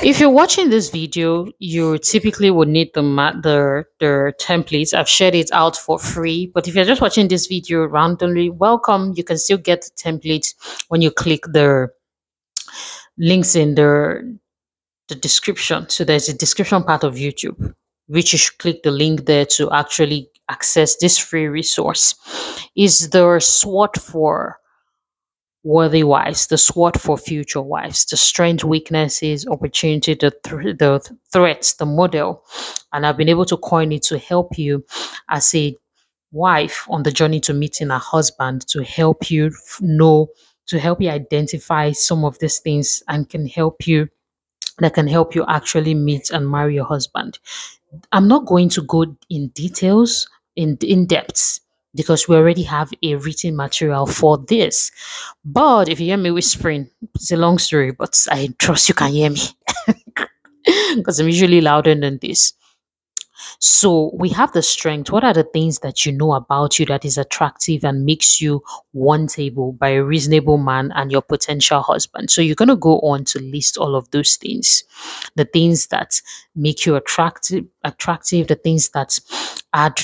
If you're watching this video, you typically would need the templates. I've shared it out for free. But if you're just watching this video randomly, welcome. You can still get the templates when you click the links in the description. So there's a description part of YouTube, which you should click the link there to actually access this free resource. Is the SWOT for worthy wives, the SWOT for future wives, the strength, weaknesses, opportunity, the threats, the model. And I've been able to coin it to help you as a wife on the journey to meeting a husband, to help you know, to help you identify some of these things and can help you that can help you actually meet and marry your husband. I'm not going to go in details in depth because we already have a written material for this. But if you hear me whispering, it's a long story, but I trust you can hear me because I'm usually louder than this. So we have the strength. What are the things that you know about you that is attractive and makes you wantable by a reasonable man and your potential husband? So you're going to go on to list all of those things, the things that make you attractive, the things that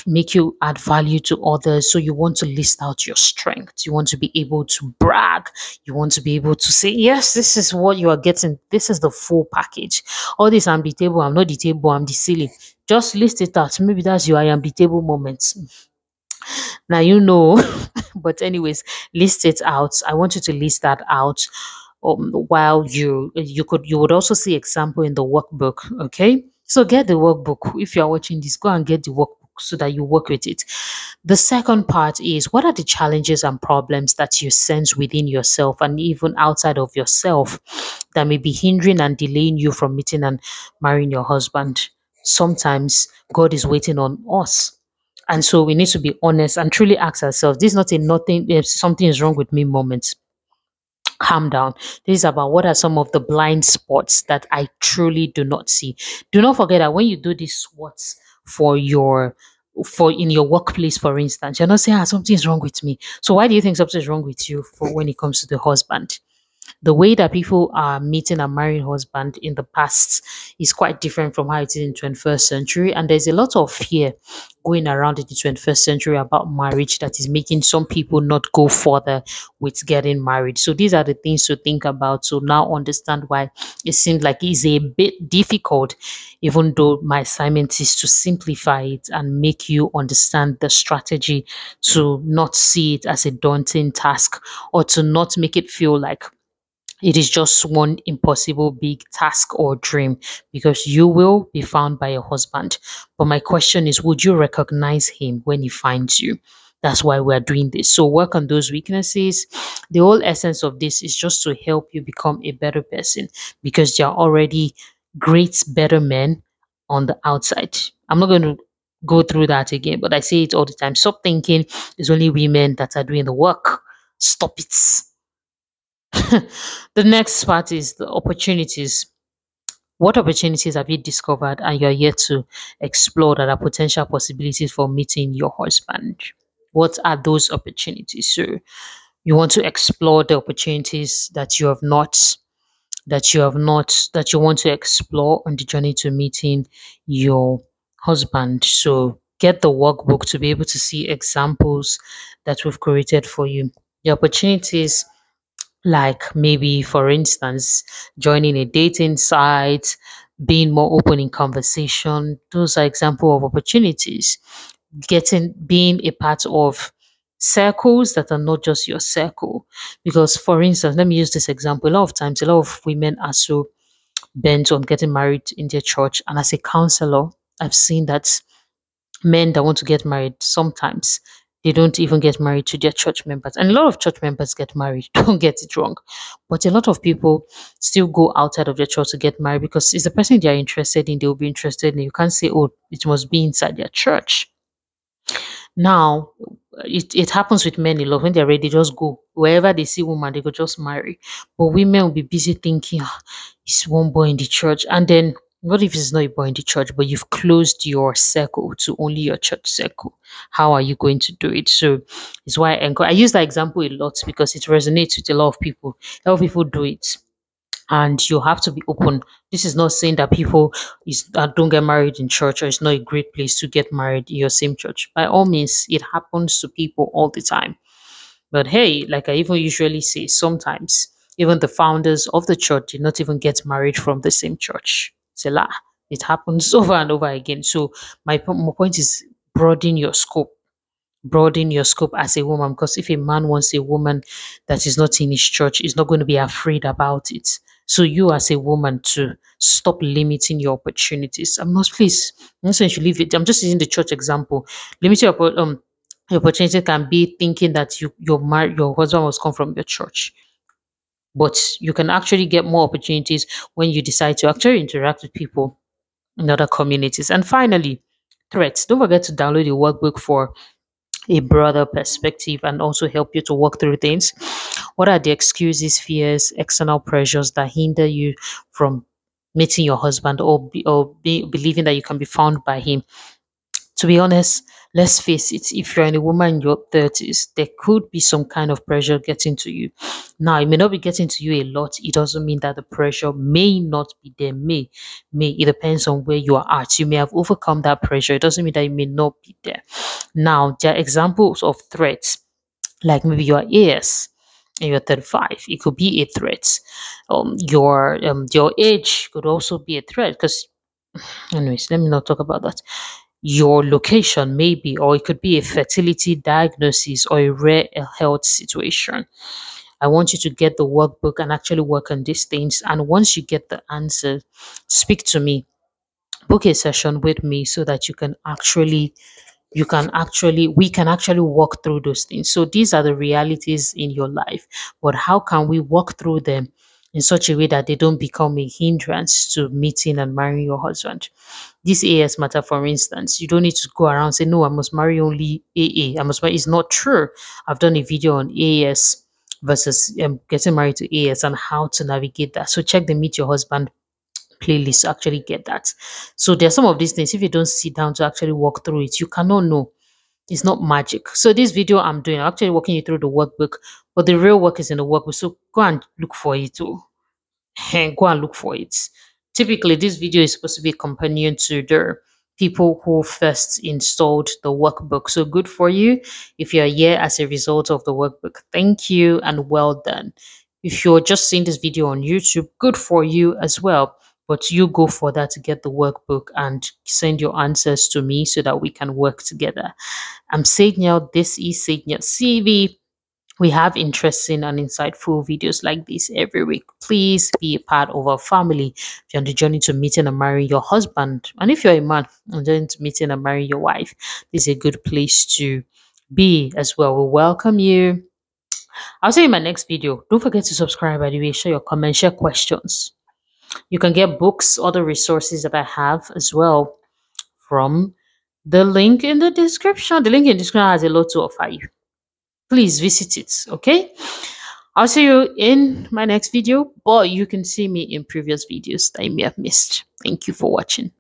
make you add value to others. So you want to list out your strength. You want to be able to brag. You want to be able to say, yes, this is what you are getting. This is the full package. All this, I'm the table, I'm not the table, I'm the ceiling. Just list it out. Maybe that's your I am the table moments. Now you know. But anyways, list it out. I want you to list that out. While you would also see example in the workbook. Okay, so get the workbook. If you are watching this, go and get the workbook so that you work with it. The second part is, what are the challenges and problems that you sense within yourself and even outside of yourself that may be hindering and delaying you from meeting and marrying your husband? Sometimes God is waiting on us. And so we need to be honest and truly ask ourselves, this is not a nothing, if something is wrong with me moment. Calm down. This is about what are some of the blind spots that I truly do not see. Do not forget that when you do these SWOTs for in your workplace, for instance, you're not saying something is wrong with me. So why do you think something is wrong with you for when it comes to the husband? The way that people are meeting and marrying husband in the past is quite different from how it is in 21st century, and there's a lot of fear going around in the 21st century about marriage that is making some people not go further with getting married. So these are the things to think about to now understand why it seems like it's a bit difficult, even though my assignment is to simplify it and make you understand the strategy, to not see it as a daunting task or to not make it feel like it is just one impossible big task or dream, because you will be found by your husband. But my question is, would you recognize him when he finds you? That's why we're doing this. So work on those weaknesses. The whole essence of this is just to help you become a better person, because you're already great, better men on the outside. I'm not going to go through that again, but I say it all the time. Stop thinking it's only women that are doing the work. Stop it. The next part is the opportunities. What opportunities have you discovered and you're yet to explore that are potential possibilities for meeting your husband? What are those opportunities? So you want to explore the opportunities that you want to explore on the journey to meeting your husband. So get the workbook to be able to see examples that we've created for you. The opportunities, like maybe for instance joining a dating site, being more open in conversation. Those are example of opportunities. Being a part of circles that are not just your circle, because for instance, let me use this example. A lot of times a lot of women are so bent on getting married in their church, and as a counselor I've seen that men that want to get married, sometimes they don't even get married to their church members. And a lot of church members get married, don't get it wrong. But a lot of people still go outside of their church to get married because it's the person they are interested in, they will be interested in. You can't say, oh, it must be inside their church. Now, it happens with men a lot. When they're ready, they just go. Wherever they see woman, they go just marry. But women will be busy thinking, "Ah, it's one boy in the church." And then, what if it's not a boy in the church, but you've closed your circle to only your church circle? How are you going to do it? So it's why I use that example a lot because it resonates with a lot of people. A lot of people do it. and you have to be open. This is not saying that people don't get married in church, or it's not a great place to get married in your same church. By all means, it happens to people all the time. But hey, like I even usually say, sometimes even the founders of the church did not even get married from the same church. It's a lie. It happens over and over again. So my point is, broaden your scope. Broaden your scope as a woman, because if a man wants a woman that is not in his church, he's not going to be afraid about it. So you as a woman to stop limiting your opportunities. I'm not, please, I'm not saying you should leave it. I'm just using the church example. Limit your opportunity can be thinking that your husband must come from your church. But you can actually get more opportunities when you decide to actually interact with people in other communities. And finally, threats. Don't forget to download the workbook for a broader perspective and also help you to work through things. What are the excuses, fears, external pressures that hinder you from meeting your husband, believing that you can be found by him? To be honest, let's face it, if you're a woman in your 30s, there could be some kind of pressure getting to you. Now, it may not be getting to you a lot. It doesn't mean that the pressure may not be there. May. It depends on where you are at. You may have overcome that pressure. It doesn't mean that it may not be there. Now, there are examples of threats, like maybe your AS and you're 35. It could be a threat. Your age could also be a threat, because anyways, let me not talk about that. Your location, maybe, or it could be a fertility diagnosis or a rare health situation. I want you to get the workbook and actually work on these things. And once you get the answer, speak to me, book a session with me so that we can actually walk through those things. So these are the realities in your life, but how can we walk through them in such a way that they don't become a hindrance to meeting and marrying your husband? This AS matter, for instance, you don't need to go around say, no, I must marry only AA. I must marry. It's not true. I've done a video on AS versus getting married to AS and how to navigate that. So check the Meet Your Husband playlist to actually get that. So there are some of these things, if you don't sit down to actually walk through it, you cannot know. It's not magic. So this video I'm doing, I'm actually walking you through the workbook, but the real work is in the workbook. So go and look for it too. Go and look for it. Typically, this video is supposed to be a companion to the people who first installed the workbook. So good for you if you're here as a result of the workbook. Thank you and well done. If you're just seeing this video on YouTube, good for you as well. But you go for that to get the workbook and send your answers to me so that we can work together. I'm SAGENEL. This is SAGENEL CV. We have interesting and insightful videos like this every week. Please be a part of our family. If you're on the journey to meeting and marrying your husband, and if you're a man on the journey to meeting and marrying your wife, this is a good place to be as well. We welcome you. I'll see you in my next video. Don't forget to subscribe, by the way. Share your comments, share questions. You can get books, other resources that I have as well from the link in the description. The link in the description has a lot to offer you. Please visit it, okay? I'll see you in my next video, but you can see me in previous videos that you may have missed. Thank you for watching.